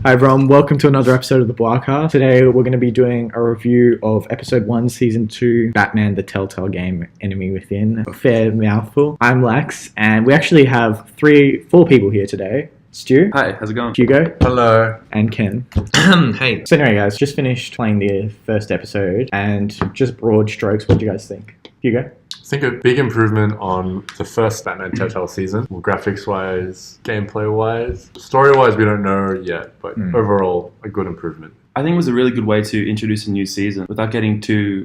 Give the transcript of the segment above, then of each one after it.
Hi everyone, welcome to another episode of the BWAcast. Today we're going to be doing a review of episode 1, season 2, Batman the Telltale game, Enemy Within. A fair mouthful. I'm Lex, and we actually have 4 people here today. Stu. Hi, how's it going? Hugo. Hello. And Ken. Hey. So anyway guys, just finished playing the first episode, and just broad strokes, what do you guys think? Hugo? I think a big improvement on the first Batman Telltale season, graphics-wise, gameplay-wise. Story-wise, we don't know yet, but overall, a good improvement. I think it was a really good way to introduce a new season without getting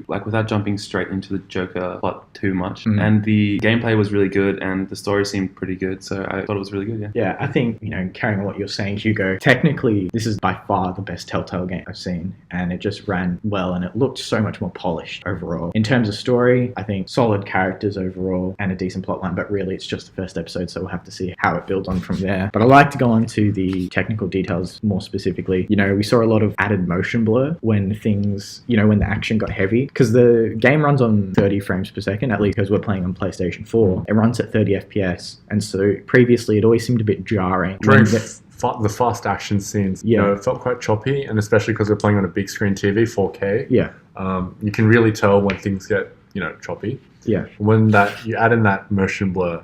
without jumping straight into the Joker plot too much. And the gameplay was really good and the story seemed pretty good, so I thought it was really good, yeah. Yeah, I think, carrying on what you're saying, Hugo, technically this is by far the best Telltale game I've seen, and it just ran well and it looked so much more polished overall. In terms of story, I think solid characters overall and a decent plotline, but really it's just the first episode, so we'll have to see how it builds on from there. But I'd like to go on to the technical details more specifically. We saw a lot of added motion blur when things, when the action got heavy, because the game runs on 30 frames per second, at least because we're playing on PlayStation 4. It runs at 30 FPS, and so previously it always seemed a bit jarring. During the fast action scenes, it felt quite choppy, and especially because we're playing on a big screen TV, 4K. Yeah. You can really tell when things get, choppy. Yeah. When you add in that motion blur,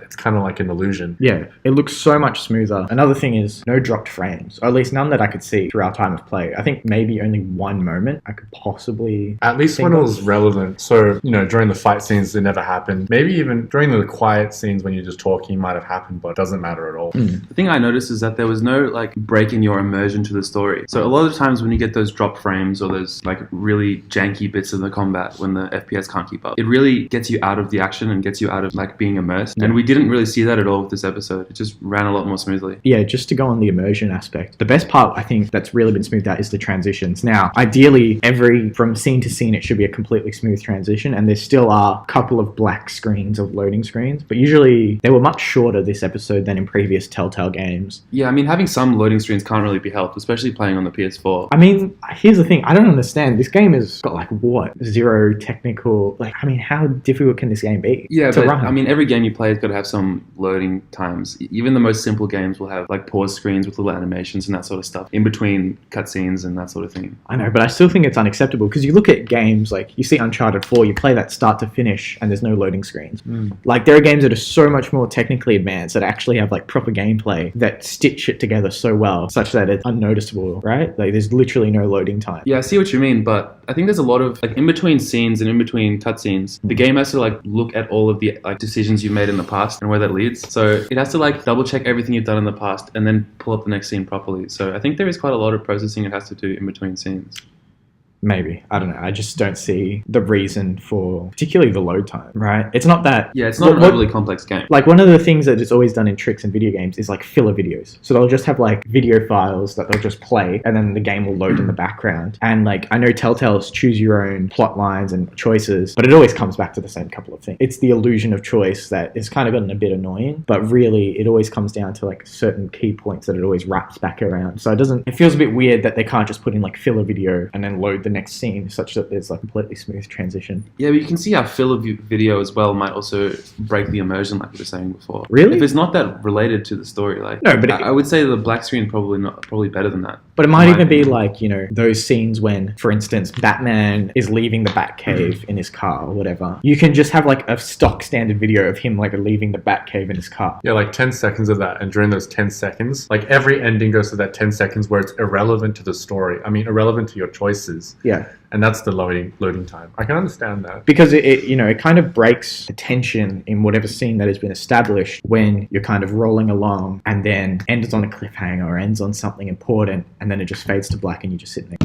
it's kind of like an illusion. Yeah, it looks so much smoother. Another thing is no dropped frames, or at least none that I could see through our time of play. I think maybe only one moment I could possibly... At least when it was relevant. So, during the fight scenes, it never happened. Maybe even during the quiet scenes when you're just talking might have happened, but it doesn't matter at all. The thing I noticed is that there was no break in your immersion to the story. So a lot of times when you get those drop frames or those really janky bits of the combat when the FPS can't keep up, it really gets you out of the action and gets you out of being immersed. And we didn't really see that at all with this episode. It just ran a lot more smoothly. Yeah, just to go on the immersion aspect, the best part I think that's really been smoothed out is the transitions. Now, ideally, from scene to scene, it should be a completely smooth transition, and there still are a couple of black screens of loading screens, but usually they were much shorter this episode than in previous Telltale games. Yeah, having some loading screens can't really be helped, especially playing on the PS4. Here's the thing. I don't understand. This game has got zero technical... how difficult can this game be to run? Every game you play has got to have some loading times. Even the most simple games will have pause screens with little animations and that sort of stuff in between cutscenes and that sort of thing. I know, but I still think it's unacceptable because you look at games you see Uncharted 4, you play that start to finish and there's no loading screens. There are games that are so much more technically advanced that actually have proper gameplay that stitch it together so well such that it's unnoticeable, right? There's literally no loading time. Yeah, I see what you mean, but I think there's a lot of in between scenes and in between cutscenes, the game has to look at all of the decisions you've made in the past and where that leads. So it has to double check everything you've done in the past and then pull up the next scene properly. So I think there is quite a lot of processing it has to do in between scenes. Maybe. I don't know. I just don't see the reason for particularly the load time, right? It's not that... Yeah, it's not an overly complex game. One of the things that is always done in tricks in video games is filler videos. So they'll just have video files that they'll just play and then the game will load in the background. And I know Telltale's choose your own plot lines and choices, but it always comes back to the same couple of things. It's the illusion of choice that has kind of gotten a bit annoying, but really it always comes down to certain key points that it always wraps back around. So it feels a bit weird that they can't just put in filler video and then load the next scene such that there's a completely smooth transition. Yeah, but you can see how filler video as well might also break the immersion like we were saying before. Really? If it's not that related to the story, no, but I would say the black screen probably better than that. But it might even be those scenes when, for instance, Batman is leaving the Batcave in his car or whatever. You can just have a stock standard video of him leaving the Batcave in his car. Yeah, 10 seconds of that, and during those 10 seconds, every ending goes to that 10 seconds where it's irrelevant to the story. Irrelevant to your choices. Yeah. And that's the loading time. I can understand that. Because it kind of breaks the tension in whatever scene that has been established when you're kind of rolling along and then ends on a cliffhanger or ends on something important and then it just fades to black and you just sit there.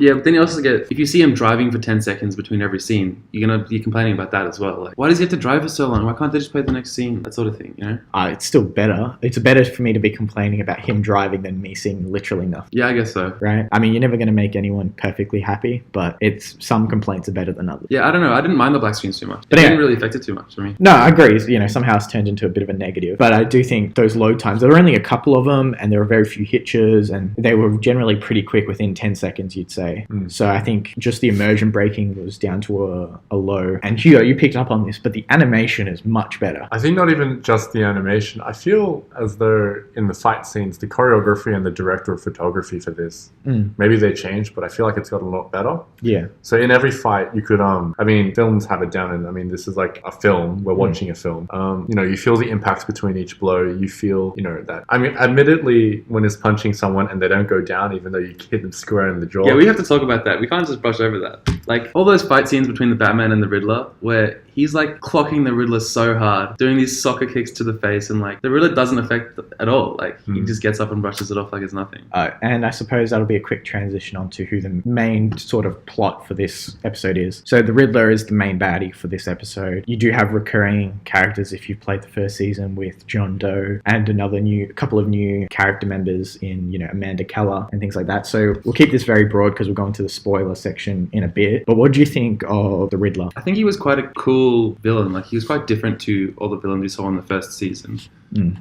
Yeah, but then you also get, if you see him driving for 10 seconds between every scene, you're going to be complaining about that as well. Why does he have to drive for so long? Why can't they just play the next scene? That sort of thing, It's still better. It's better for me to be complaining about him driving than me seeing literally nothing. Yeah, I guess so. Right? You're never going to make anyone perfectly happy, but some complaints are better than others. Yeah, I don't know. I didn't mind the black screens too much. It didn't really affect it too much for me. No, I agree. Somehow it's turned into a bit of a negative. But I do think those load times, there were only a couple of them, and there were very few hitches, and they were generally pretty quick within 10 seconds, you'd say. say. So I think just the immersion breaking was down to a low. And Hugo, you picked up on this, but the animation is much better. I think not even just the animation. I feel as though in the fight scenes, the choreography and the director of photography for this, maybe they changed, but I feel like it's got a lot better. Yeah. So in every fight, you could, I mean, films have it down, and I mean, this is like a film. We're watching a film. You know, you feel the impacts between each blow. You feel, you know, that. I mean, admittedly, when it's punching someone and they don't go down, even though you hit them square in the jaw. Yeah, we have to talk about that. We can't just brush over that. Like, all those fight scenes between the Batman and the Riddler, where he's like clocking the Riddler so hard, doing these soccer kicks to the face, and like the Riddler doesn't affect at all. Like he just gets up and brushes it off like it's nothing. And I suppose that'll be a quick transition onto who the main sort of plot for this episode is. So the Riddler is the main baddie for this episode. You do have recurring characters if you've played the first season with John Doe and a couple of new character members in, you know, Amanda Keller and things like that. So we'll keep this very broad because we'll go into the spoiler section in a bit. But what do you think of the Riddler? I think he was quite a cool villain. Like he was quite different to all the villains we saw in the first season.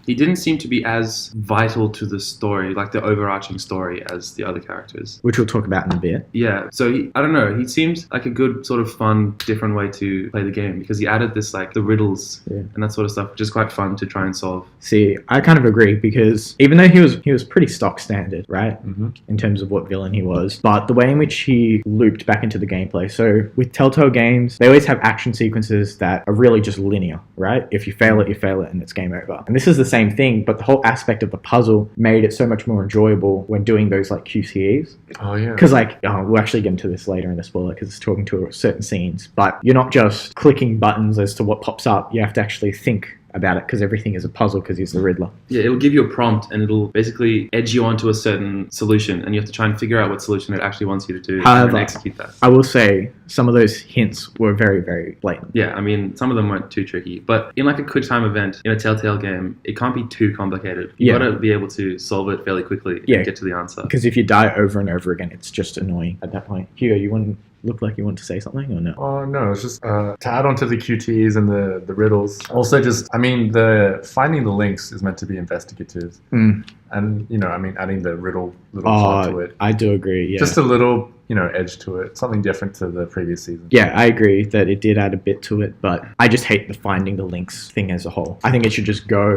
He didn't seem to be as vital to the story, like the overarching story, as the other characters. Which we'll talk about in a bit. Yeah, so I don't know, he seemed like a good sort of fun, different way to play the game because he added this like the riddles and that sort of stuff, which is quite fun to try and solve. See, I kind of agree because even though he was pretty stock standard, right, in terms of what villain he was, but the way in which he looped back into the gameplay. So with Telltale games, they always have action sequences that are really just linear, right? If you fail it, and it's game over. And this is the same thing, but the whole aspect of the puzzle made it so much more enjoyable when doing those like QTEs. Oh yeah. Because like we'll actually get into this later in the spoiler because it's talking to certain scenes, but you're not just clicking buttons as to what pops up. You have to actually think about it because everything is a puzzle because he's the Riddler. Yeah, it'll give you a prompt and it'll basically edge you onto a certain solution and you have to try and figure out what solution it actually wants you to do and execute that. I will say some of those hints were very, very blatant. Yeah, I mean, some of them weren't too tricky, but in like a quick time event in a Telltale game, it can't be too complicated. You gotta be able to solve it fairly quickly and get to the answer. Because if you die over and over again, it's just annoying at that point. Hugo, you wouldn't look like you want to say something or no? Oh no, it's just to add on to the QTEs and the riddles. Also, just I mean, the finding the links is meant to be investigative, and you know, I mean, adding the little part to it. I do agree. Yeah, just a little, you know, edge to it, something different to the previous season. Yeah, I agree that it did add a bit to it, but I just hate the finding the links thing as a whole. I think it should just go.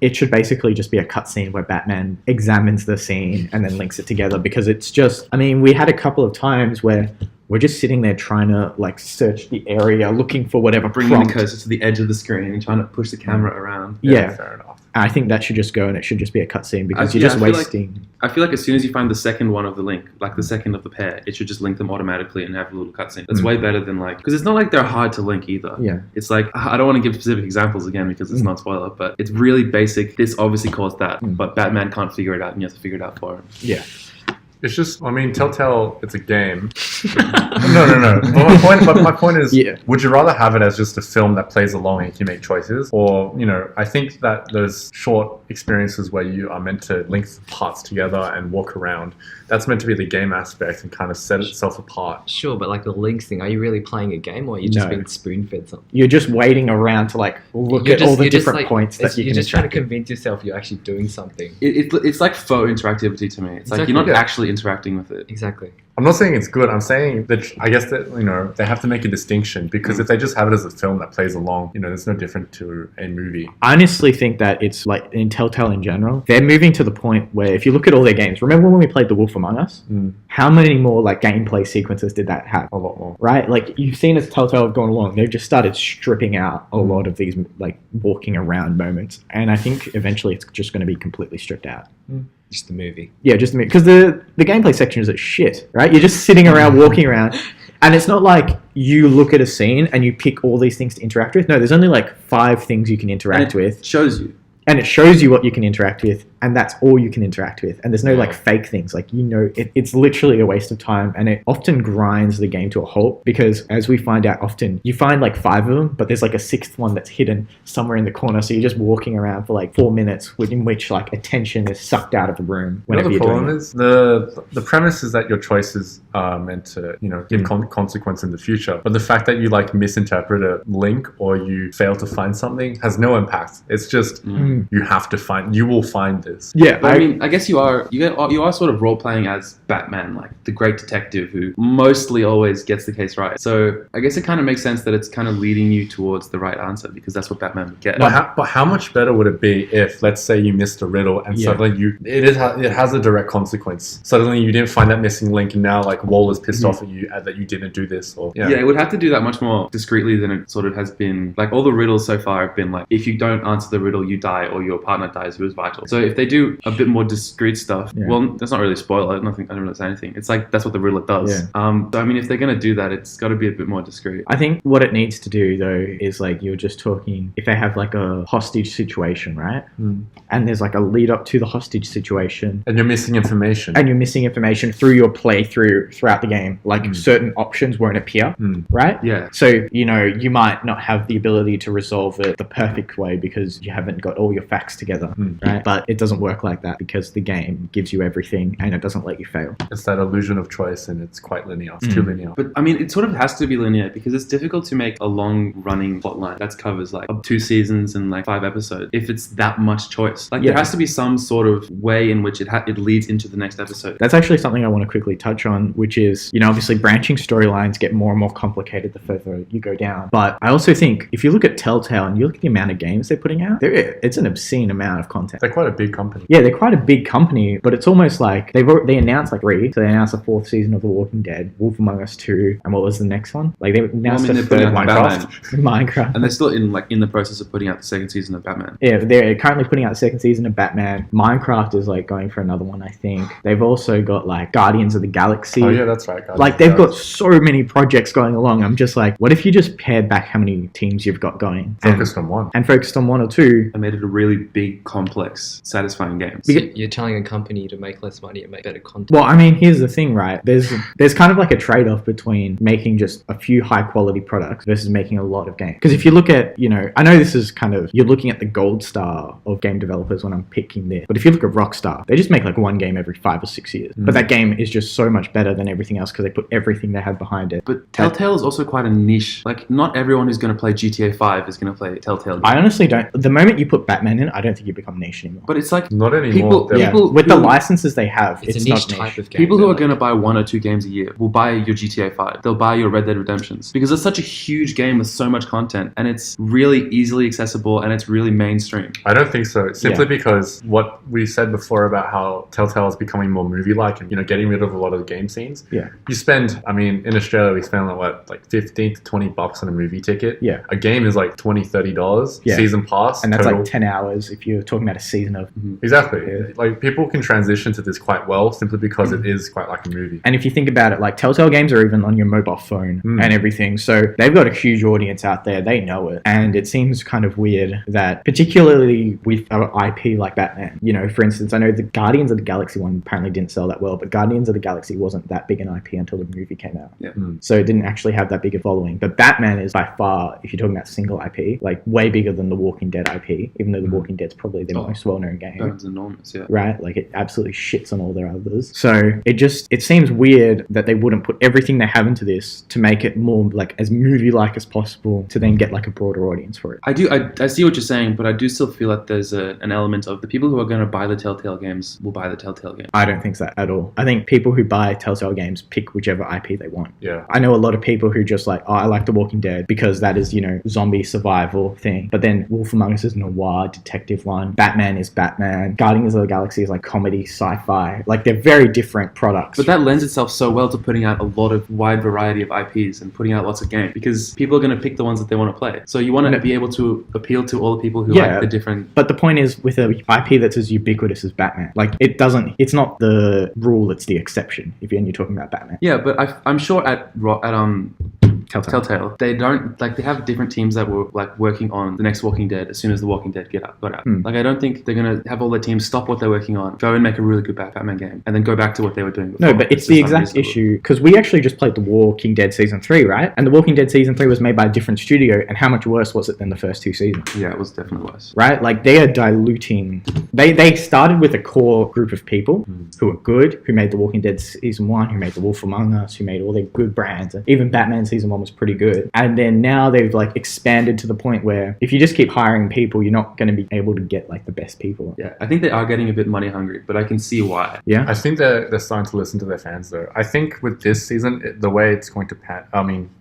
It should basically just be a cutscene where Batman examines the scene and then links it together because it's just. I mean, we had a couple of times where we're just sitting there trying to like search the area, looking for whatever bringing the cursor to the edge of the screen and trying to push the camera around. Yeah, fair enough. I think that should just go and it should just be a cutscene because you're just wasting. I feel like as soon as you find the second one of the link, like the second of the pair, it should just link them automatically and have a little cutscene. That's way better than like, because it's not like they're hard to link either. Yeah. It's like, I don't want to give specific examples again because it's not spoiler, but it's really basic. This obviously caused that, but Batman can't figure it out and you have to figure it out for him. Yeah. It's just, I mean, Telltale, it's a game. No. But my point is, would you rather have it as just a film that plays along and you can make choices? Or, you know, I think that those short experiences where you are meant to link parts together and walk around, that's meant to be the game aspect and kind of set itself apart. Sure, but like the links thing, are you really playing a game or are you just being spoon-fed something? You're just waiting around to like look at all the different points that you can You're just trying to convince yourself you're actually doing something. It's like faux interactivity to me. It's like you're not actually interacting with it. Exactly. I'm not saying it's good. I'm saying that I guess that, you know, they have to make a distinction because if they just have it as a film that plays along, you know, there's no different to a movie. I honestly think that it's like in Telltale in general, they're moving to the point where if you look at all their games, remember when we played The Wolf Among Us? How many more like gameplay sequences did that have? A lot more. Right? Like you've seen as Telltale have gone along, they've just started stripping out a lot of these like walking around moments. And I think eventually it's just going to be completely stripped out. Just the movie. Yeah, just the movie. Because the gameplay section is shit, right? You're just sitting around walking around. And it's not like you look at a scene and you pick all these things to interact with. No, there's only like 5 things you can interact with. It shows you. And it shows you what you can interact with, and that's all you can interact with. And there's no like fake things. Like, you know, it's literally a waste of time, and it often grinds the game to a halt because, as we find out often, you find like 5 of them, but there's like a 6th one that's hidden somewhere in the corner. So you're just walking around for like 4 minutes, in which like attention is sucked out of the room. Whenever the problem doing is the premise is that your choices are meant to, you know, give consequence in the future. But the fact that you like misinterpret a link or you fail to find something has no impact. It's just you have to find. You will find this. Yeah, But I mean, I guess you are sort of role playing as Batman, like the great detective who mostly always gets the case right. So I guess it kind of makes sense that it's kind of leading you towards the right answer because that's what Batman would get. But how much better would it be if, let's say, you missed a riddle and suddenly it has a direct consequence. Suddenly you didn't find that missing link, and now like Waller's pissed off at you that you didn't do this. Or it would have to do that much more discreetly than it sort of has been. Like all the riddles so far have been like, if you don't answer the riddle, you die, or your partner dies who is vital. So if they do a bit more discreet stuff, well, that's not really a spoiler. I don't really say anything. It's like that's what the riddler does. Yeah. So I mean, if they're gonna do that, it's got to be a bit more discreet. I think what it needs to do though is like you're just talking if they have like a hostage situation, right? And there's like a lead up to the hostage situation, and you're missing information, through your playthrough throughout the game. Like certain options won't appear, right? Yeah. So you might not have the ability to resolve it the perfect way because you haven't got all your facts together, right? But it doesn't work like that because the game gives you everything and it doesn't let you fail. It's that illusion of choice, and it's quite linear. It's too linear. But I mean, it sort of has to be linear because it's difficult to make a long-running plotline that covers like 2 seasons and like 5 episodes if it's that much choice. Like there has to be some sort of way in which it leads into the next episode. That's actually something I want to quickly touch on, which is, obviously branching storylines get more and more complicated the further you go down. But I also think if you look at Telltale and you look at the amount of games they're putting out, it's an obscene amount of content. They're quite a big company. Yeah, they're quite a big company, but it's almost like they announced like 3. So they announced the 4th season of The Walking Dead, Wolf Among Us 2, and what was the next one? Like they announced the 3rd Minecraft. And they're still in the process of putting out the 2nd season of Batman. Yeah, they're currently putting out the 2nd season of Batman. Minecraft is like going for another one, I think. They've also got like Guardians of the Galaxy. Oh yeah, that's right. Like they've got so many projects going along. I'm just like, what if you just pared back how many teams you've got going? Focused on one. And focused on 1 or 2. I made it a really big, complex, satisfying game. So you're telling a company to make less money and make better content. Well, I mean, here's the thing, right? There's kind of like a trade-off between making just a few high-quality products versus making a lot of games. Because if you look at, I know this is kind of, you're looking at the gold star of game developers when I'm picking this. But if you look at Rockstar, they just make like 1 game every 5 or 6 years. But that game is just so much better than everything else because they put everything they have behind it. But Telltale is also quite a niche. Like, not everyone who's going to play GTA 5 is going to play Telltale games. I honestly don't. The moment you put Batman in, I don't think you become niche anymore. But it's like... Not anymore. People with the licenses they have, it's a niche not type of game. People who are going to buy 1 or 2 games a year will buy your GTA 5. They'll buy your Red Dead Redemptions. Because it's such a huge game with so much content. And it's really easily accessible and it's really mainstream. I don't think so. Simply because what we said before about how Telltale is becoming more movie-like and, getting rid of a lot of the game scenes. Yeah. You spend, in Australia, we spend like 15 to 20 bucks on a movie ticket. Yeah. A game is like $20, $30. Yeah. Season pass. And that's total. like 10 hours if you're talking about a season of... Exactly. Yeah. Like people can transition to this quite well simply because it is quite like a movie. And if you think about it, like Telltale games are even on your mobile phone and everything. So they've got a huge audience out there. They know it. And it seems kind of weird that particularly with an IP like Batman, for instance, I know the Guardians of the Galaxy one apparently didn't sell that well, but Guardians of the Galaxy wasn't that big an IP until the movie came out. Yeah. So it didn't actually have that big a following. But Batman is by far, if you're talking about single IP, like way bigger than the Walking Dead IP, even though the Walking Dead's probably the most well-known game. That's enormous, yeah. Right? Like it absolutely shits on all their others. So it seems weird that they wouldn't put everything they have into this to make it more like as movie-like as possible to then get like a broader audience for it. I see what you're saying, but I do still feel like there's an element of the people who are going to buy the Telltale games will buy the Telltale games. I don't think that at all. I think people who buy Telltale games pick whichever IP they want. Yeah. I know a lot of people who just like, I like The Walking Dead because that is, zombie survival thing. But then Wolf Among Us is noir, detective one. Batman is Batman. Guardians of the Galaxy is like comedy, sci-fi. Like they're very different products. But that lends itself so well to putting out a lot of wide variety of IPs and putting out lots of games because people are going to pick the ones that they want to play. So you want to be able to appeal to all the people who like the different... But the point is with an IP that's as ubiquitous as Batman, like it's not the rule, it's the exception if you're talking about Batman. Yeah, but I'm sure at Telltale, they don't they have different teams that were like working on the next Walking Dead as soon as the Walking Dead got out. Like I don't think they're gonna have all their teams stop what they're working on, go and make a really good Batman game, and then go back to what they were doing before. No, but it's the exact issue because we actually just played The Walking Dead season 3, right? And The Walking Dead season 3 was made by a different studio, and how much worse was it than the first 2 seasons? Yeah, it was definitely worse. Right? Like they are diluting. They started with a core group of people who are good, who made The Walking Dead season 1, who made The Wolf Among Us, who made all their good brands, and even Batman season 1 1 was pretty good. And then now they've like expanded to the point where if you just keep hiring people, you're not going to be able to get like the best people. Yeah, I think they are getting a bit money hungry, but I can see why. Yeah. I think they're starting to listen to their fans though. I think with this season, the way it's going to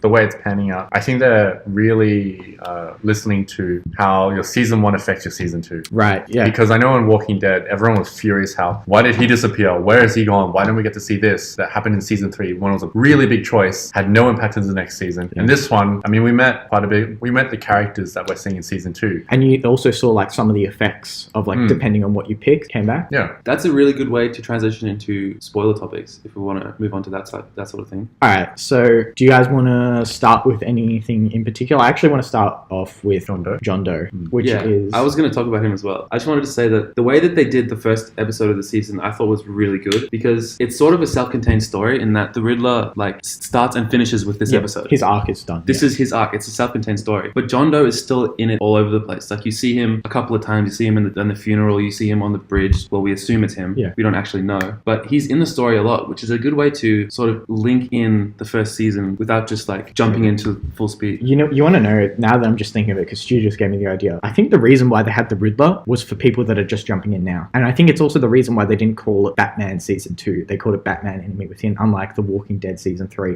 the way it's panning out, I think they're really listening to how your season 1 affects your season 2. Right. Yeah. Because I know in Walking Dead, everyone was furious why did he disappear? Where is he gone? Why don't we get to see this? That happened in season 3 when it was a really big choice, had no impact into the next season. Yeah. And this one, I mean, we met quite a bit. We met the characters that we're seeing in season 2. And you also saw like some of the effects of like depending on what you picked came back. Yeah. That's a really good way to transition into spoiler topics if we want to move on to that sort of thing. All right. So do you guys want to start with anything in particular? I actually want to start off with John Doe, which is... I was going to talk about him as well. I just wanted to say that the way that they did the first episode of the season, I thought was really good because it's sort of a self-contained story in that the Riddler like starts and finishes with this episode. His arc is done. This is his arc. It's a self-contained story. But John Doe is still in it all over the place. Like you see him a couple of times. You see him in the funeral. You see him on the bridge. Well, we assume it's him. Yeah. We don't actually know. But he's in the story a lot, which is a good way to sort of link in the first season without just like jumping into full speed. You know, you want to know, now that I'm just thinking of it, because Stu just gave me the idea, I think the reason why they had the Riddler was for people that are just jumping in now. And I think it's also the reason why they didn't call it Batman Season 2. They called it Batman Enemy Within, unlike The Walking Dead Season 3.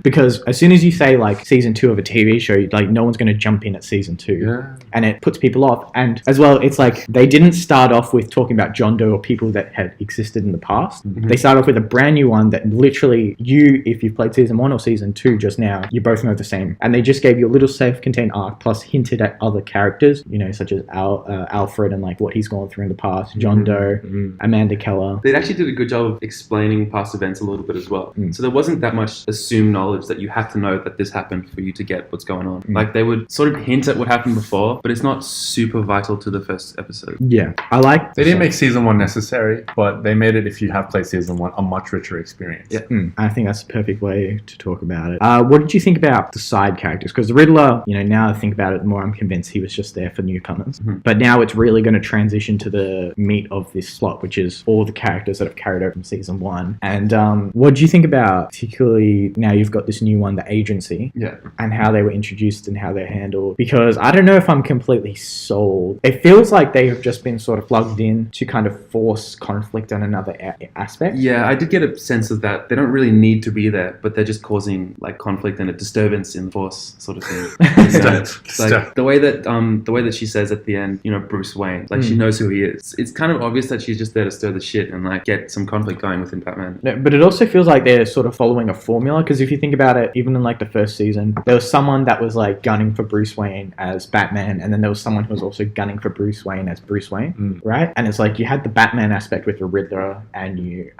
Because as soon as you say like Season 2 of a TV show, like no one's going to jump in at Season 2. Yeah. And it puts people off. And as well, it's like they didn't start off with talking about John Doe or people that had existed in the past. They started off with a brand new one that literally if you've played Season 1 or Season 2 just now, you both know the same. And they just gave you a little self-contained arc plus hinted at other characters, you know, such as Alfred and like what he's gone through in the past, John Doe, Amanda Keller. They actually did a good job of explaining past events a little bit as well. So there wasn't that much assumed knowledge that you have to know that this happened for you to get what's going on. Like they would sort of hint at what happened before, but it's not super vital to the first episode. Yeah, I like... They didn't make season 1 necessary, but they made it, if you have played season 1, a much richer experience. Yeah. I think that's the perfect way to talk about it. What did you think about the side characters? Because the Riddler, you know, now I think about it, the more I'm convinced he was just there for newcomers. But now it's really going to transition to the meat of this plot, which is all the characters that have carried over from season 1. And what do you think about, particularly now you've got this new one, the agency, and how they were introduced and how they're handled? Because I don't know if I'm completely sold. It feels like they have just been sort of plugged in to kind of force conflict on another aspect. Yeah, I did get a sense of that. They don't really need to be there, but they're just causing like conflict and a disturbance in the force sort of thing. Like the way that she says at the end, you know, Bruce Wayne, like she knows who he is. It's kind of obvious that she's just there to stir the shit and like get some conflict going within Batman. No, but it also feels like they're sort of following a formula, because if you think about it, even in like the first season, there was someone that was like gunning for Bruce Wayne as Batman, and then there was someone who was also gunning for Bruce Wayne as Bruce Wayne, right? And it's like you had the Batman aspect with the Riddler and you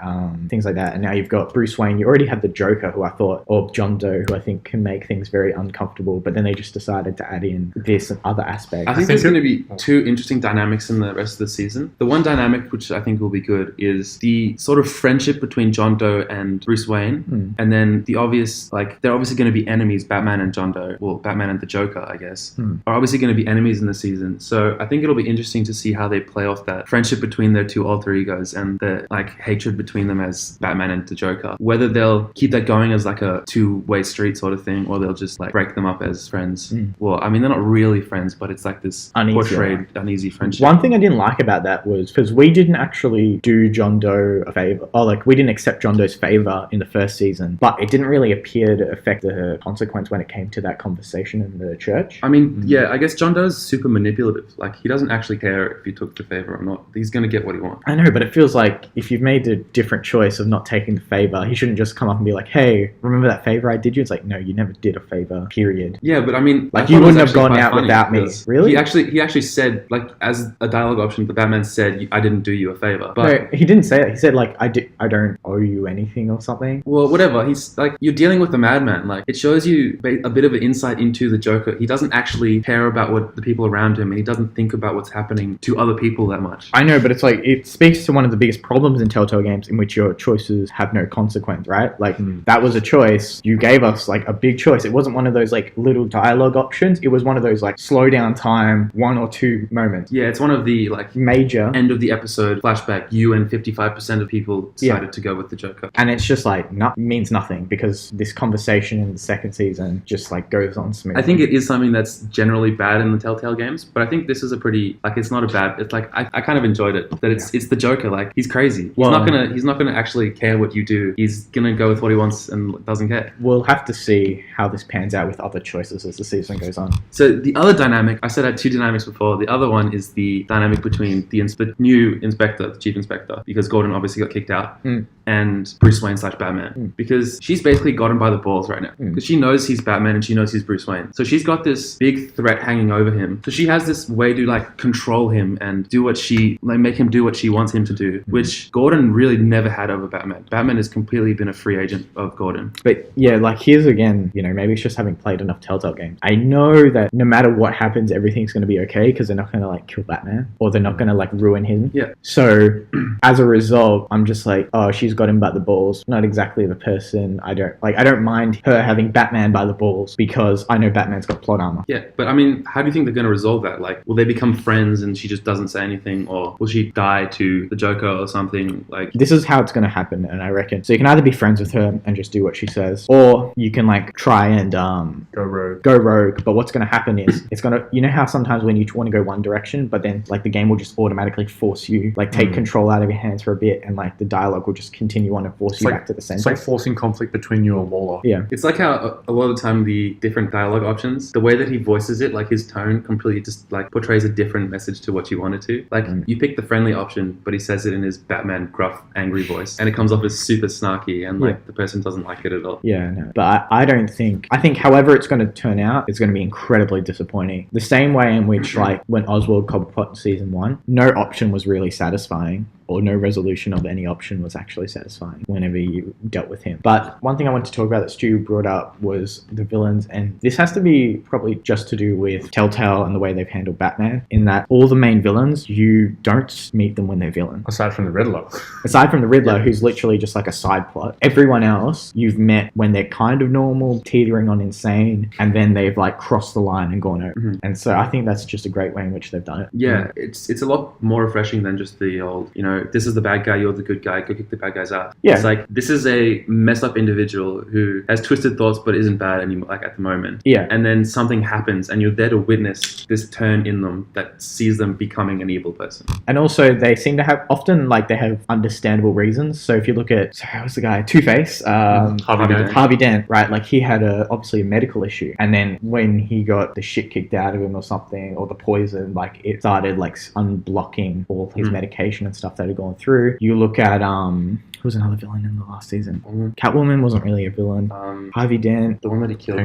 things like that, and now you've got Bruce Wayne. You already had the Joker, who I thought, or John Doe, who I think can make things very uncomfortable, but then they just decided to add in this and other aspects. I think there's going to be two interesting dynamics in the rest of the season. The one dynamic which I think will be good is the sort of friendship between John Doe and Bruce Wayne, and then the obvious, like, they're obviously going to be enemies, Batman and John Doe, well, Batman and the Joker, I guess, are obviously going to be enemies in the season. So I think it'll be interesting to see how they play off that friendship between their two alter egos and the like hatred between them as Batman and the Joker. Whether they'll keep that going as like a two-way street sort of thing, or they'll just like break them up as friends. Well, I mean, they're not really friends, but it's like this portrayed uneasy friendship. One thing I didn't like about that was because we didn't actually do John Doe a favor, or like we didn't accept John Doe's favor in the first season, but it didn't really appear to affect the consequence when it came to that conversation in the church. I mean, yeah, I guess John Doe's super manipulative. Like, he doesn't actually care if you took the favor or not. He's going to get what he wants. I know, but it feels like if you've made the different choice of not taking the favor, he shouldn't just come up and be like, hey, remember that favor I did you? It's like, no, you never did a favor, period. Yeah, but I mean, like, you wouldn't have gone out without me. Really? He actually said, like, as a dialogue option, the Batman said, I didn't do you a favor. But no, he didn't say it. He said, like, I don't owe you anything or something. Well, whatever. He's like, you're dealing with a madman. Like, it shows you a bit of an insight into the Joker. He doesn't actually care about what the people around him, and he doesn't think about what's happening to other people that much. I know, but it's like, it speaks to one of the biggest problems in Telltale games in which your choices have no consequence, right? Like, that was a choice. You gave us, like, a big choice. It wasn't one of those, like, little dialogue options. It was one of those, like, slow down time, 1 or 2 moments. Yeah, it's one of the, like, major end of the episode flashback. You and 55% of people decided to go with the Joker. And it's just, like, means nothing, because this conversation in the second season just like goes on smoothly. I think it is something that's generally bad in the Telltale games, but I think this is a pretty, like, it's not a bad, it's like, I kind of enjoyed it, that it's the Joker, like, he's crazy. He's not gonna actually care what you do. He's gonna go with what he wants and doesn't care. We'll have to see how this pans out with other choices as the season goes on. So the other dynamic, I said I had two dynamics before. The other one is the dynamic between the new inspector, the chief inspector, because Gordon obviously got kicked out, and Bruce Wayne / Batman, because she's basically got him by the balls right now, because she knows he's Batman and she knows he's Bruce Wayne. So she's got this big threat hanging over him. So she has this way to like control him and do what she, like, make him do what she wants him to do, which Gordon really never had over Batman. Batman has completely been a free agent of Gordon. But yeah, like here's again, you know, maybe it's just having played enough Telltale games. I know that no matter what happens, everything's going to be okay because they're not going to like kill Batman or they're not going to like ruin him. Yeah. So as a result, I'm just like, oh, she's got him by the balls. Not exactly the person. I don't mind her having Batman by the balls because I know Batman's got plot armor. Yeah, but I mean, how do you think they're going to resolve that? Like, will they become friends and she just doesn't say anything, or will she die to the Joker or something? Like, this is how it's going to happen, and I reckon. So you can either be friends with her and just do what she says, or you can like try and go rogue. But what's going to happen is it's going to, you know how sometimes when you want to go one direction, but then like the game will just automatically force you, like take control out of your hands for a bit, and like the dialogue will just continue on and force you back to the center. It's like forcing conflict between you and Waller. Yeah. It's like how a lot of the time the different dialogue options, the way that he voices it, like his tone completely just like portrays a different message to what you want it to. Like you pick the friendly option, but he says it in his Batman gruff, angry voice, and it comes off as super snarky, and like the person doesn't like it at all. Yeah, no. But I think however it's going to turn out, it's going to be incredibly disappointing. The same way in which like when Oswald Cobblepot in season 1, no option was really satisfying, or no resolution of any option was actually satisfying whenever you dealt with him. But one thing I want to talk about that Stu brought up was the villains, and this has to be probably just to do with Telltale and the way they've handled Batman, in that all the main villains, you don't meet them when they're villains. Aside from the Riddler. Aside from the Riddler, who's literally just like a side plot. Everyone else you've met when they're kind of normal, teetering on insane, and then they've like crossed the line and gone over. And so I think that's just a great way in which they've done it. Yeah, it's a lot more refreshing than just the old, you know, this is the bad guy, you're the good guy, go kick the bad guys out. Yeah. It's like, this is a messed up individual who has twisted thoughts but isn't bad anymore, like at the moment. Yeah. And then something happens and you're there to witness this turn in them that sees them becoming an evil person. And also they seem to have, often like they have understandable reasons. So if you look at, sorry, what's the guy? Two-Face? Harvey Dent, right? Like he had obviously a medical issue. And then when he got the shit kicked out of him or something, or the poison, like it started like unblocking all his medication and stuff that had gone through. You look at who was another villain in the last season? Catwoman wasn't really a villain. Harvey Dent, the one that he killed.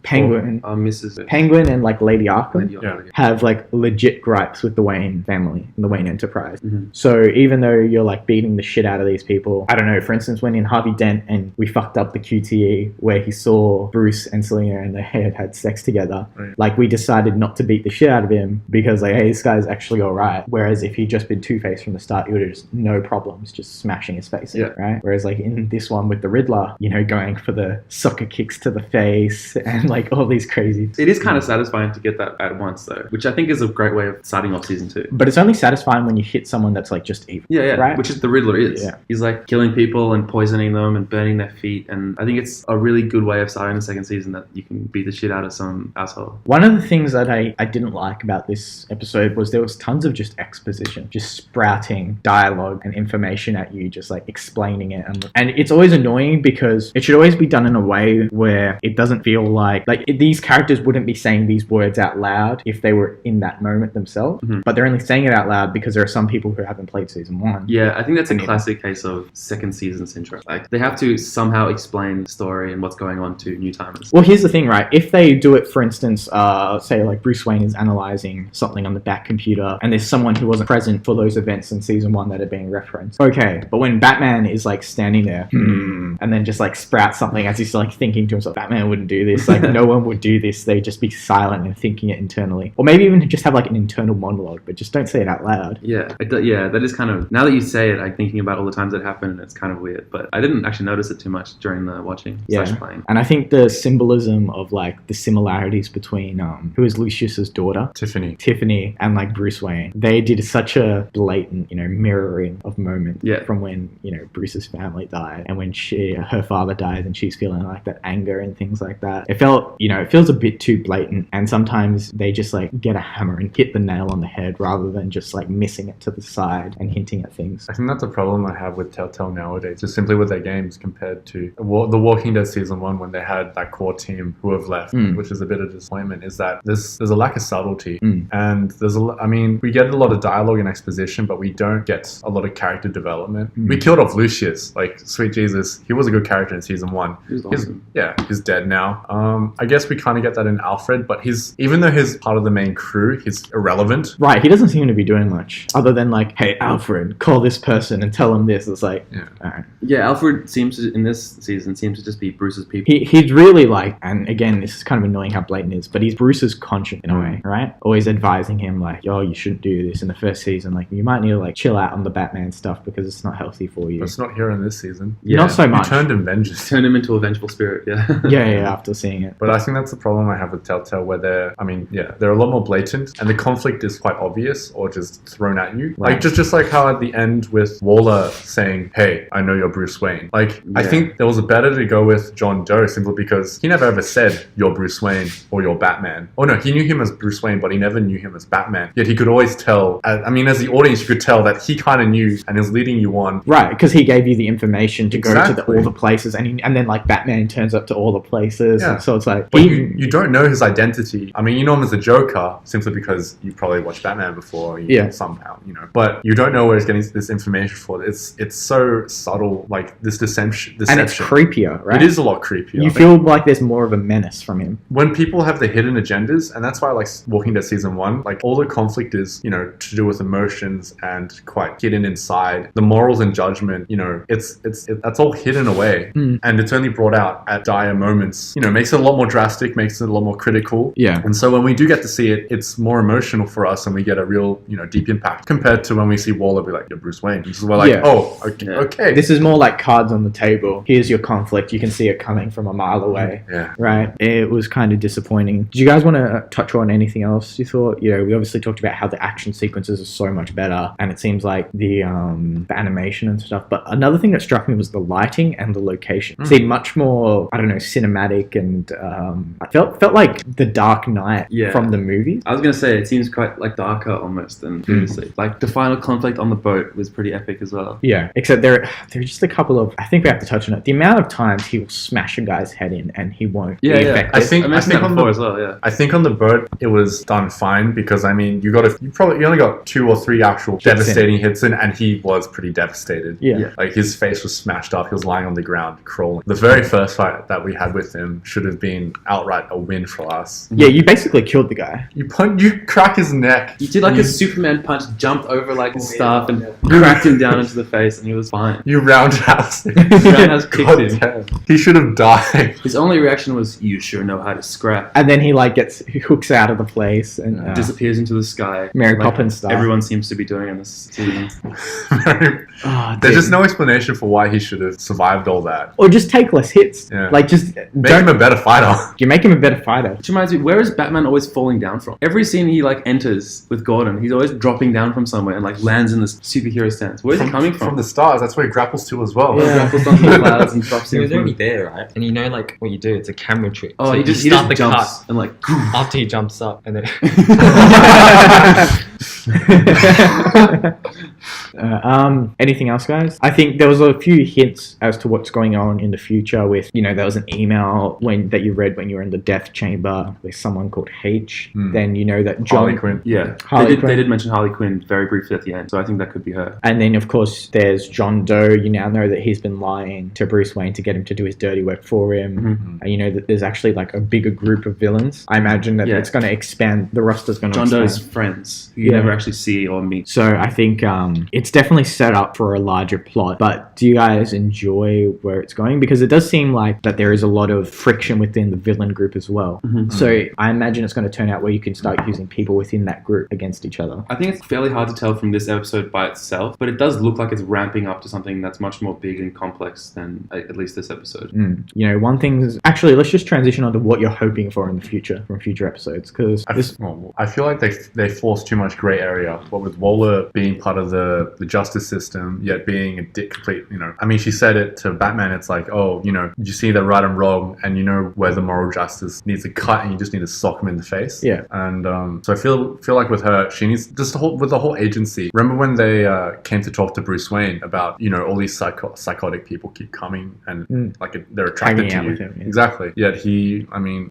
Penguin, Mrs. Penguin, and like Lady Arkham Yeah. have like legit gripes with the Wayne family and the Wayne Enterprise. So even though you're like beating the shit out of these people, I don't know. For instance, when in Harvey Dent and we fucked up the QTE where he saw Bruce and Selena and they had sex together, like we decided not to beat the shit out of him because like, hey, this guy's actually all right. Whereas if he'd just been Two-Face from the start, he would have just no problems just smashing his face. Yeah. Right. Whereas like in this one with the Riddler, you know, going for the soccer kicks to the face and like all these crazy. It is kind of satisfying to get that at once though, which I think is a great way of starting off season 2. But it's only satisfying when you hit someone that's like just evil. Yeah. Right. Which is the Riddler is. Yeah. He's like killing people and poisoning them and burning their feet, and I think it's a really good way of starting the second season that you can beat the shit out of some asshole. One of the things that I didn't like about this episode was there was tons of just exposition, just sprouting dialogue and information at you, just like explaining it, and it's always annoying because it should always be done in a way where it doesn't feel like these characters wouldn't be saying these words out loud if they were in that moment themselves, but they're only saying it out loud because there are some people who haven't played season 1. Yeah, I think that's a classic case of second season syndrome. Like they have to somehow explain the story and what's going on to new timers. Well, here's the thing, right? If they do it, for instance, say like Bruce Wayne is analyzing something on the back computer and there's someone who wasn't present for those events in season 1 that are being referenced. Okay, but when Batman is like standing there and then just like sprout something as he's like thinking to himself, Batman wouldn't do this, like no one would do this, they'd just be silent and thinking it internally, or maybe even just have like an internal monologue, but just don't say it out loud. Yeah, that is kind of, now that you say it, I'm thinking about all the times it happened and it's kind of weird, but I didn't actually notice it too much during the watching / playing. And I think the symbolism of like the similarities between who is Lucius's daughter, Tiffany, and like Bruce Wayne, they did such a blatant, you know, mirroring of moments Yeah. from when, you know, Bruce's family died and when her father died and she's feeling like that anger and things like that. It felt, you know, it feels a bit too blatant, and sometimes they just like get a hammer and hit the nail on the head rather than just like missing it to the side and hinting at things. I think that's a problem I have with Telltale nowadays, just simply with their games compared to The Walking Dead Season 1 when they had that core team who have left, which is a bit of disappointment, is that there's a lack of subtlety. And I mean, we get a lot of dialogue and exposition, but we don't get a lot of character development. We killed off Lucius, like, sweet Jesus, he was a good character in Season 1. He's awesome. He's dead now. I guess we kind of get that in Alfred, but even though he's part of the main crew, he's irrelevant. Right, he doesn't seem to be doing much other than like, hey, Alfred, call this person and tell him this. It's like, all right. Yeah, Alfred seems to, in this season, to just be Bruce's people. He's really like, and again, this is kind of annoying how blatant it is, but he's Bruce's conscience in a way, right? Always advising him like, yo, you shouldn't do this in the first season. Like, you might need to like chill out on the Batman stuff because it's not healthy for you. But it's not here in this season. Yeah. Not so much. You turned him vengeance. Turned him into a vengeful spirit, yeah. yeah, after seeing it. But I think that's the problem I have with Telltale, where they're a lot more blatant, and the conflict is quite obvious or just thrown at you. Right. Like just like how at the end with Waller saying, hey, I know you're Bruce Wayne. Like, I think there was better to go with John Doe simply because he never ever said you're Bruce Wayne or you're Batman. Oh no, he knew him as Bruce Wayne, but he never knew him as Batman. Yet he could always tell, I mean, as the audience, you could tell that he kind of knew and is leading you on. Right, because he gave you the information to go to all the places, and then like Batman turns up to all the places. Yeah. And so it's like, but you don't know his identity. I mean, you know him as a Joker simply because you probably watched Batman before. Somehow, you know. But you don't know where he's getting this information for. It's so subtle, like this deception. And it's creepier, right? It is a lot creepier. You feel like there's more of a menace from him. When people have the hidden agendas, and that's why I like Walking Dead Season 1, like all the conflict is, you know, to do with emotions and quite hidden inside. The morals and judgment, you know, that's all hidden away. And it's only brought out at dire moments. You know, makes it a lot more drastic, makes it a lot more critical. Yeah. And so when we do get to see it, it's more emotional for us and we get a real, you know, deep impact compared to when we see Waller be like, you're Bruce Wayne. Which is we're like, okay. This is more like cards on the table. Here's your conflict. You can see it coming from a mile away. Yeah. Right? It was kind of disappointing. Did you guys want to touch on anything else you thought? You know, we obviously talked about how the action sequences are so much better and it seems like the animation and stuff. But another thing that struck me was the lighting and the location. It seemed much more, I don't know, cinematic, and I felt like the Dark Knight from the movies. I was going to say, it seems quite like darker almost than previously. Like the final conflict on the boat was pretty epic as well. Yeah, except there are just a couple of, I think we have to touch on it. The amount of times he will smash a guy's head in and he won't be affected. I think on before as well, yeah. I think on the boat it was done fine because I mean you only got 2 or 3 actual devastating hits in, and he was pretty devastated. Yeah. Like his face was smashed up, he was lying on the ground crawling. The very first fight that we had with him should have been outright a win for us. Yeah, you basically killed the guy. You crack his neck. You did like a Superman punch, jumped over like his staff and cracked him down into the face, and he was fine. You roundhouse him. Roundhouse kicked him. Damn. He should have died. His only reaction was, "You sure know how to scrap." And then he like hooks out of the place and disappears into the sky. Mary like Poppins style. Everyone seems to be doing in this season. There's just no explanation for why he should have survived all that. Or just take less hits. Yeah. Like just make him a better fighter. You make him a better fighter. Which reminds me, where is Batman always falling down from? Every scene he like enters with Gordon, he's always dropping down from somewhere and like lands in this superhero stance. Where's he coming from? From the stars. That's where he grapples to as well. Yeah, he grapples onto the clouds and drops He was already there, right? And you know, like what you do, it's a camera trick. Oh, so he just start the jumps cut and like after he jumps up, and then. Anything else, guys? I think there was a few hints as to what's going on in the future with, you know, there was an email that you read when you were in the death chamber with someone called H. Then you know that John... Harley Quinn. Yeah. They did mention Harley Quinn very briefly at the end, so I think that could be her. And then, of course, there's John Doe. You now know that he's been lying to Bruce Wayne to get him to do his dirty work for him. And you know that there's actually like a bigger group of villains. I imagine that it's going to expand. The roster's going to expand. John Doe's friends who you never actually see or meet. So I think it's definitely set up for a larger plot. But do you guys enjoy where it's going? Because it does seem like that there is a lot of friction within the villain group as well. So I imagine it's going to turn out where you can start using people within that group against each other. I think it's fairly hard to tell from this episode by itself, but it does look like it's ramping up to something that's much more big and complex than at least this episode. You know, one thing is... Actually, let's just transition on to what you're hoping for in the future from future episodes. Because I feel like they force too much gray area. But with Waller being part of the justice system, yet being a complete, I mean, she said it to Batman. It's like, oh, you see the right and wrong, and you know where the moral justice needs to cut, and you just need to sock him in the face. Yeah. And so I feel like with her, she needs just with the whole agency. Remember when they came to talk to Bruce Wayne about all these psychotic people keep coming and like they're attracted to you. With him, yeah. Exactly. Yet he, I mean,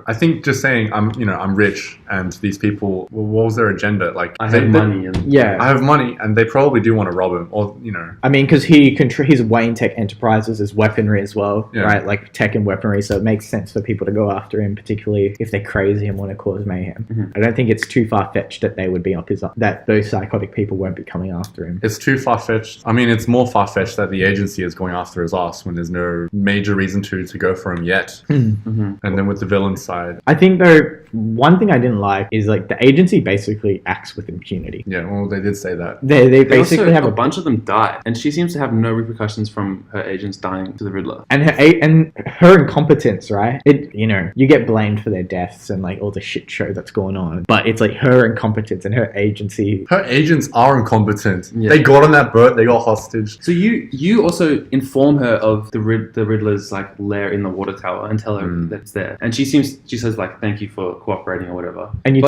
I think just saying I'm rich and these people, well, what was their agenda? Like I have money I have money, and they probably do want to rob him, or I mean, because he's Wayne Tech Enterprises is weaponry as well, right? Like tech and weaponry, so it makes sense for people to go after him, particularly if they're crazy and want to cause mayhem. Mm-hmm. I don't think it's too far fetched that they would be up that those psychotic people won't be coming after him. It's too far fetched. I mean, it's more far fetched that the agency is going after his ass when there's no major reason to go for him yet. Mm-hmm. And then with the villain side, I think though one thing I didn't like is like the agency basically acts with impunity. Yeah, well, they did say that. They basically also, have a bunch of them die, and she seems to have no repercussions from her agents dying to the Riddler. And her incompetence, right? You get blamed for their deaths and like all the shit show that's going on, but it's like her incompetence and her agency. Her agents are incompetent. Yeah. They got on that boat. They got hostage. So you also inform her of the Riddler's like lair in the water tower and tell her that's there, and she says like thank you for cooperating or whatever. And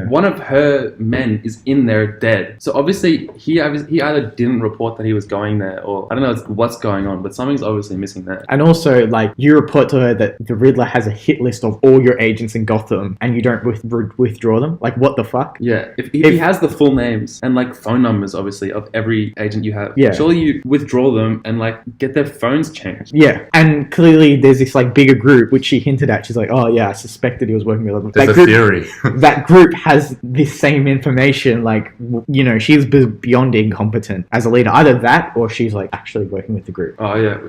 one of her men is in there dead. So obviously he either didn't report that he was going there, or I don't know what's going on, but something's obviously missing there. And also, like, you report to her that the Riddler has a hit list of all your agents in Gotham, and you don't withdraw them. Like, what the fuck? Yeah, if he has the full names and like phone numbers, obviously, of every agent you have, surely you withdraw them and like get their phones changed. Yeah, and clearly there's this like bigger group which she hinted at. She's like, oh yeah, I suspected he was working with them. There's a theory. That group has this same information. Like, she's beyond incompetent as a leader. Either that, or she's like actually working with the group. Oh yeah,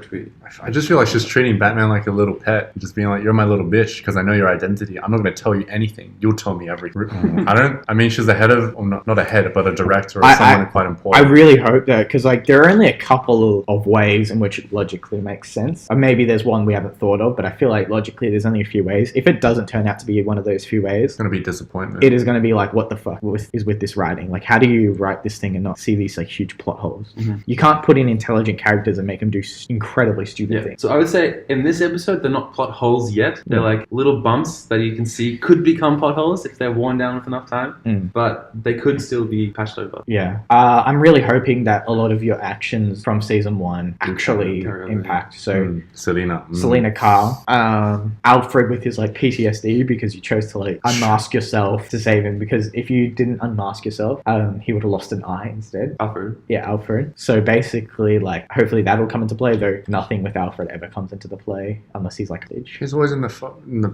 I just feel like she's treating Batman like a little pet, just being like, you're my little bitch because I know your identity. I'm not going to tell you anything. You'll tell me everything. I mean, she's the head of, or not a head, but a director or someone quite important. I really hope that, because like there are only a couple of ways in which it logically makes sense. Or maybe there's one we haven't thought of, but I feel like logically there's only a few ways. If it doesn't turn out to be one of those few ways, it's going to be disappointment. It is going to be like, what the fuck is with this writing? Like, how do you write this thing and not see these like huge plot holes? Mm-hmm. You can't put in intelligent characters and make them do incredibly stupid things. So I would say in this episode, they're not plot holes yet. They're like little bumps that you can see could become plot holes if they're worn down with enough time, but they could still be patched over. Yeah. I'm really hoping that a lot of your actions from season 1 actually impact. So Selena Kyle, Alfred with his like PTSD because you chose to like unmask yourself to save him, because if you didn't unmask yourself, he would have lost an eye instead. Alfred. So basically, like, hopefully that'll come into play, though nothing with Alfred ever comes into the play unless he's like a bitch. He's always in the Batcave. In the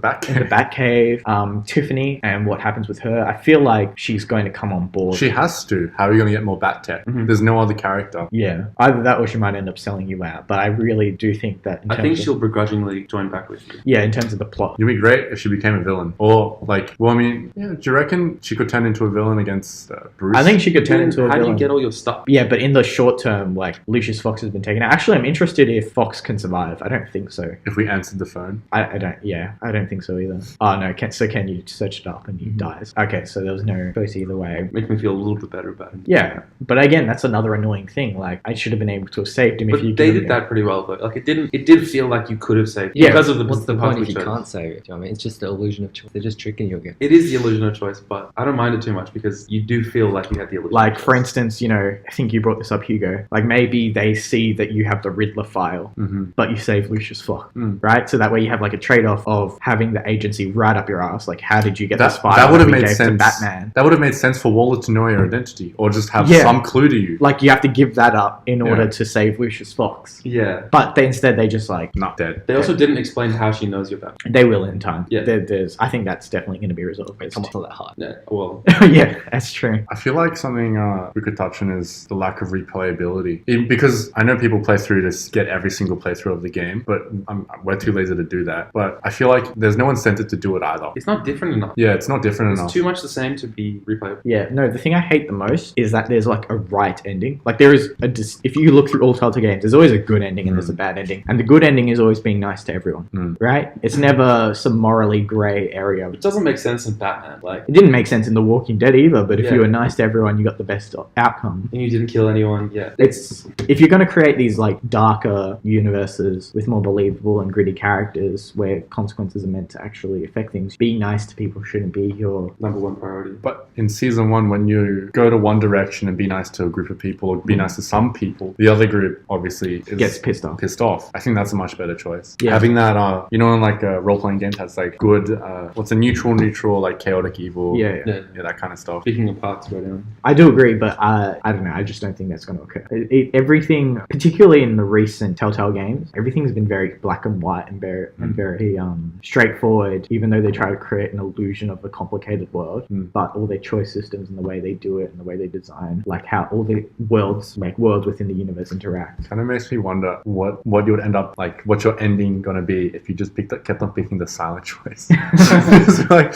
Batcave. Tiffany and what happens with her, I feel like she's going to come on board. She has to. How are you going to get more Bat Tech? Mm-hmm. There's no other character. Yeah. Either that or she might end up selling you out. But I really do think that I think she'll begrudgingly join back with you. Yeah, in terms of the plot. It'd be great if she became a villain. Or, like, well, I mean, yeah, do you reckon she could turn into a villain against Bruce? I think she could turn into a villain. How do you get all your stuff? Yeah, but in the short term, like, Lucius Fox has been taken out. Actually, I'm interested if Fox can survive. I don't think so. If we answered the phone? I don't think so either. Oh, no. Can you search it up and he dies? Okay, so there was no choice either way. Makes me feel a little bit better about him. Yeah, but again, that's another annoying thing. Like, I should have been able to have saved him but if you they did that pretty well, though. Like, it did feel like you could have saved him because of the what's the path point we if you chose. can't save it? Do you know what I mean? It's just the illusion of choice. They're just tricking you again. It is the illusion of choice, but I don't mind it too much because you do feel like you had the illusion. Like, for instance, I think you brought this up, Hugo. Like, maybe they see that you have the Riddler file, but you save Lucius Fox, right? So that way you have like a trade-off of having the agency right up your ass. Like, how did you get this file? That would have made sense. Batman. That would have made sense for Waller to know your identity, or just have some clue to you. Like, you have to give that up in order to save Lucius Fox. Yeah. But instead they just like not dead. They also didn't explain how she knows you're Batman. They will in time. Yeah. I think that's definitely going to be resolved. It's not that hard. Yeah. Well. Yeah, that's true. I feel like something we could touch on is the lack of replayability. Because I know people play through to get every single playthrough of the game, but we're too lazy to do that. But I feel like there's no incentive to do it either. It's not different enough. Yeah, it's not different enough. It's too much the same to be replayable. Yeah, no, the thing I hate the most is that there's like a right ending. Like, there is if you look through all Telltale games, there's always a good ending and there's a bad ending. And the good ending is always being nice to everyone, right? It's never some morally grey area. It doesn't make sense in Batman. Like, it didn't make sense in The Walking Dead either. But if Yeah. you were nice to everyone, you got the best outcome. And you didn't kill anyone. Yeah. It's if you're going to create these like darker universes with more believable and gritty characters where consequences are meant to actually affect things, being nice to people shouldn't be your number one priority. But in season 1, when you go to one direction and be nice to a group of people or be nice to some people, the other group obviously gets pissed off. I think that's a much better choice. Yeah. Having that, in like a role-playing game has like good, what's a neutral, like chaotic evil. Yeah. Yeah, that kind of stuff. Picking apart right now. I do agree, but I don't know. I just don't think that's going to occur. Everything, particularly in the recent Telltale games, everything's been very black and white and very straightforward. Even though they try to create an illusion of a complicated world, but all their choice systems and the way they do it and the way they design, like how all the worlds within the universe interact. Kind of makes me wonder what you would end up like. What's your ending gonna be if you just kept on picking the silent choice? It's like,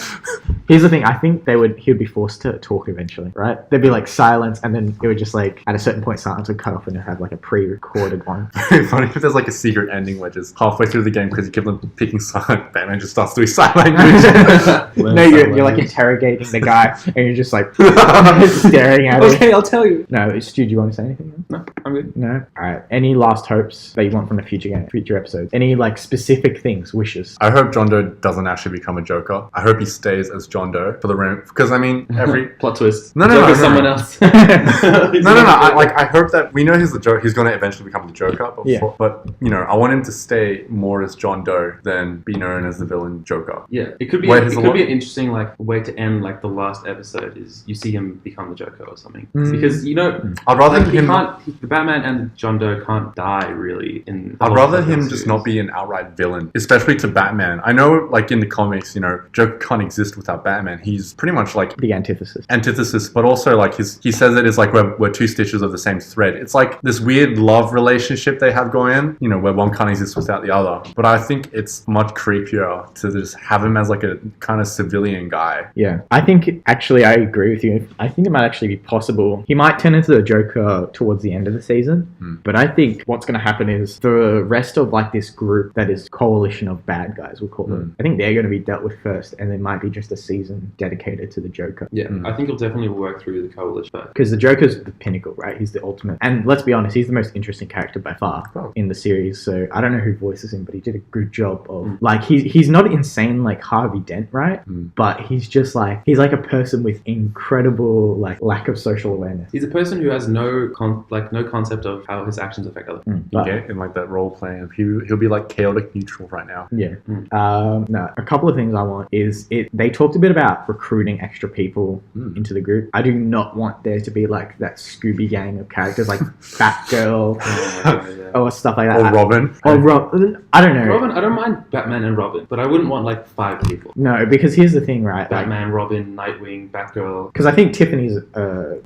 here's the thing. I think he'd be forced to talk eventually, right? There'd be like silence, and then it would just like at a certain point silence would cut off and it'd have like a pre-recorded one. very funny if there's like a secret ending where just halfway through the game because you keep on picking silent, Batman just starts doing sign language. No, you're like interrogating the guy, and you're just like staring at him. Okay, I'll tell you. No, Stu, do you want to say anything? No, I'm good. No? Alright. Any last hopes that you want from the future episodes? Any like specific things, wishes? I hope John Doe doesn't actually become a Joker. I hope he stays as John Doe for the room because I mean every plot twist. No, Someone else. No. I hope that we know he's the Joker. He's going to eventually become the Joker. But I want him to stay more as John Doe than be known as the villain Joker. Yeah, it could be. It could be an interesting like way to end like the last episode is you see him become the Joker or something because I'd rather the Batman and John Doe can't die really. I'd rather him just not be an outright villain, especially to Batman. I know, like in the comics, Joker can't exist without Batman. He's pretty much like the antithesis. But also like he says it is like we're two stitches of the same thread. It's like this weird love relationship they have going on, where one can't exist without the other. But I think it's much creepier to just have him as like a kind of civilian guy. Yeah, I think actually I agree with you. I think it might actually be possible. He might turn into the Joker towards the end of the season, but I think what's going to happen is the rest of like this group that is coalition of bad guys, we'll call them. I think they're going to be dealt with first, and there might be just a season dedicated to the Joker. Yeah, I think he'll definitely work through the coalition because the Joker's the pinnacle, right? He's the ultimate, and let's be honest, he's the most interesting character by far in the series. So I don't know who voices him, but he did a good job of like he's not insane like Harvey Dent, right? But he's just like he's like a person with incredible like lack of social awareness. He's a person who has no concept of how his actions affect other people. In like that role playing, he'll be like chaotic neutral right now. Yeah. No, a couple of things I want is they talked a bit about recruiting extra people into the group. I do not want there to be like that Scooby gang of characters like Batgirl or stuff like that. Or Robin. I don't know. Robin, I don't mind Batman and Robin, but I wouldn't want like 5 people. No, because here's the thing, right? Batman, Robin, Nightwing, Batgirl. Because I think Tiffany's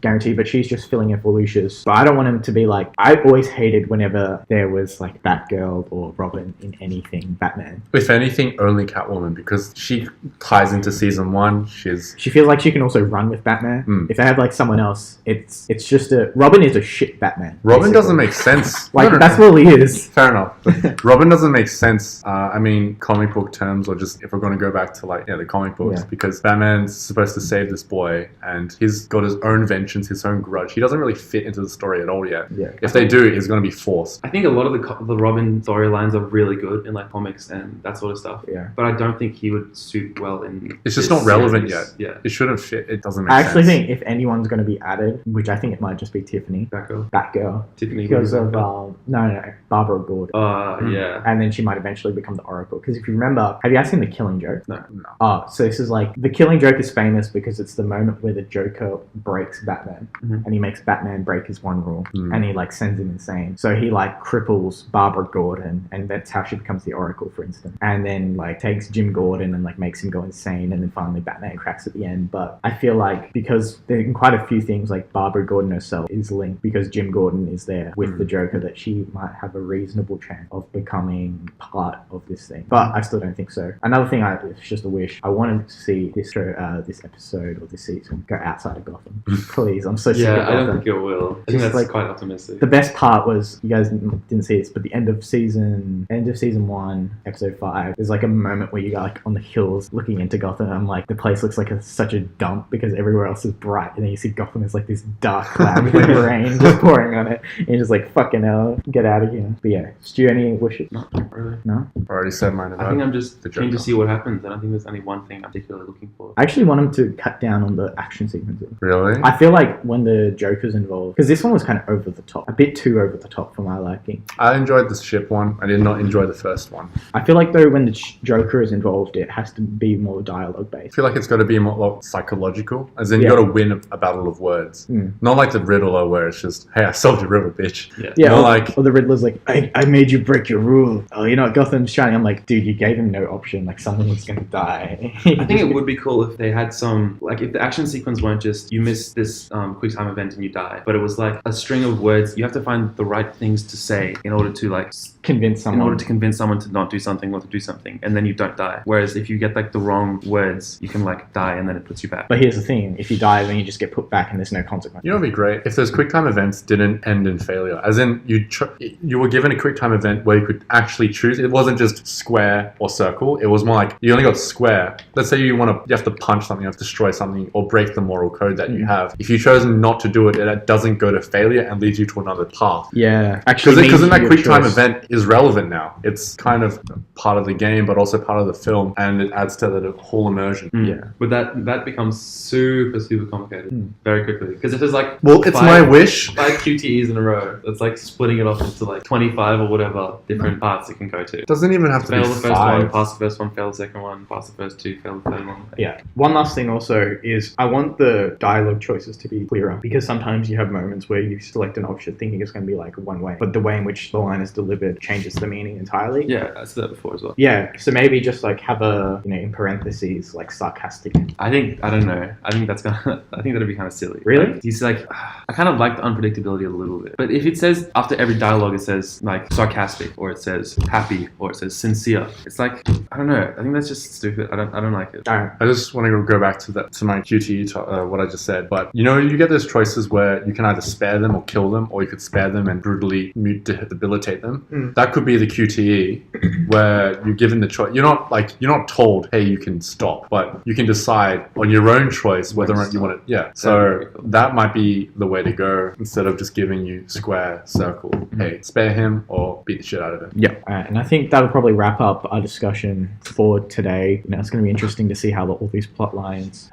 guaranteed, but she's just filling in for Lucius. But I don't want him to be like. I always hated whenever there was like Batgirl or Robin in anything Batman. If anything, only Catwoman because she ties into season 1. She feels like she can also run with Batman. If they have like someone else, it's just Robin is a shit Batman. Robin basically. Doesn't make sense. That's what he is. Fair enough. But Robin doesn't make sense. I mean, comic book terms, or just if we're going to go back to like the comic books, because Batman's supposed to save this boy, and he's got his own vengeance, his own grudge. He doesn't really fit into the story at all yet. Yeah. If they do, he's going to be forced. I think a lot of the Robin storylines are really good in like comics and that sort of stuff. Yeah. But I don't think he would suit well in. It's just not relevant series. yet. Yeah. It shouldn't fit. It doesn't make I sense. actually think if anyone's going to be added, which I think it might just be Tiffany. Batgirl. Tiffany. Because of Barbara Gordon. Yeah. And then she might eventually become the Oracle. Because if you remember, have you guys seen The Killing Joke? No. So this is like The Killing Joke is famous because it's the moment where the Joker breaks Batman, and he makes Batman break his one rule, and he like sends him insane. So he like cripples Barbara Gordon, and that's how she becomes the Oracle, for instance. And then like takes Jim Gordon and like makes him go insane, and then finally Batman cracks at the end. But I feel like because there in quite a few things, like Barbara Gordon herself is linked because Jim Gordon is there with the Joker, that she might have a reasonable chance of becoming part of this thing. But I still don't think so. Another thing, it's just a wish. I wanted to see this show, this episode or this season go outside of Gotham. Please, I'm so sick of Gotham. I don't think it will. I think that's like, quite optimistic. The best part was, you guys didn't see this, but the end of season 1, episode 5, there's like a moment where you go like on the hills looking into Gotham. I'm like, the place looks like such a dump. because everywhere else is bright, and then you see Gotham is like this dark cloud with like rain just pouring on it, and you're just like, fucking hell, get out of here. But yeah, Stu, any wishes? Not really. No? I already said mine. I think I'm just the keen to Joker. see what happens. I don't think there's only one thing I'm particularly looking for. I actually want him to cut down on the action sequences. Really? I feel like when the Joker's involved, because this one was kind of over the top, a bit too over the top for my liking. I enjoyed the ship one. I did not enjoy the first one. I feel like though when the Joker is involved, it has to be more dialogue I based. feel like it's got to be more psychological, as in you Yeah. got to win a battle of words. Not like the Riddler where it's just, hey, I solved your riddle, bitch. Yeah, More or, like, or the Riddler's like, I made you break your rule. Oh, you know what, Gotham's shining. I'm like, dude, you gave him no option. Like, someone was going to die. I think it would be cool if they had some, like, if the action sequence weren't just you miss this quick time event and you die, but it was like a string of words. You have to find the right things to say in order to like convince someone. in order to convince someone to not do something or to do something, and then you don't die. Whereas if you get like the wrong words, you can like die and then it puts you back. But here's the thing: if you die, then you just get put back, and there's no consequence. you know, it'd be great if those quick time events didn't end in failure. As in, you were given a quick time event where you could actually choose. It wasn't just square or circle. It was more like you only got square. Let's say you have to punch something, you have to destroy something, or break the moral code that you have. If you chose not to do it, it doesn't go to failure and leads you to another path. Yeah, actually, Because then that your quick time choice. event is relevant now. It's kind of part of the game, but also part of the film, and it adds to the whole immersion. Yeah. But that becomes super complicated very quickly, because if there's like Well, it's my wish. 5 QTEs in a row, it's like splitting it off into like 25 or whatever different parts it can go to. It doesn't even have to Fail be the first 5. one, pass the first one, fail the second one, pass the first 2, fail the third one. Yeah. One last thing also is I want the dialogue choices to be clearer, because sometimes you have moments where you select an option thinking it's going to be like one way, but the way in which the line is delivered changes the meaning entirely. Yeah, I said that before as well. Yeah, so maybe just like have a, in parentheses, like sarcastic. I don't know. I think that'd be kind of silly. Really? Like, he's like, I kind of like the unpredictability a little bit. But if it says, after every dialogue, it says like sarcastic, or it says happy, or it says sincere, it's like, I don't know. I think that's just stupid. I don't like it. Alright. I just want to go back to my QTE, what I just said. But you get those choices where you can either spare them or kill them, or you could spare them and brutally debilitate them. That could be the QTE, where you're given the choice. You're not told, hey, you can stop, but you can decide on your own choice whether or not you want it. Yeah. So that might be the way to go, instead of just giving you square, circle. Hey, spare him or beat the shit out of him. Yeah. Alright, and I think that'll probably wrap up our discussion for today. It's going to be interesting to see how all these plot lines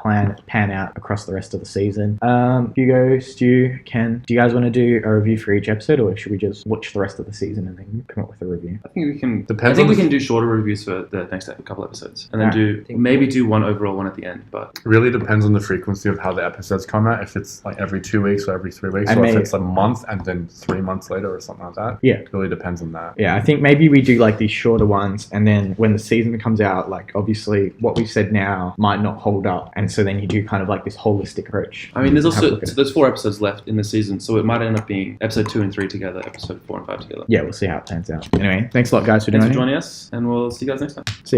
pan out across the rest of the season. Hugo, Stu, Ken, do you guys want to do a review for each episode, or should we just watch the rest of the season and then come up with a review? I think we can. Depends I think on we can do shorter reviews for the next couple episodes, and then do one overall one at the end. But It really depends on the frequency of how the episodes come out. If it's like every 2 weeks or every 3 weeks, And or if maybe- it's a month and then 3 months later or something like that. Yeah. It really depends on that. Yeah, I think maybe we do like these shorter ones, and then when the season comes out, like obviously what we've said now might not hold up, and so then you do kind of like this holistic approach. I mean, there's Have a also look at it. there's 4 episodes left in the season, so it might end up being episode 2 and 3 together, episode 4 and 5 together. Yeah, we'll see how it turns out. Anyway, thanks a lot, guys, for Thanks for joining. joining us, and we'll see you guys next time. See ya.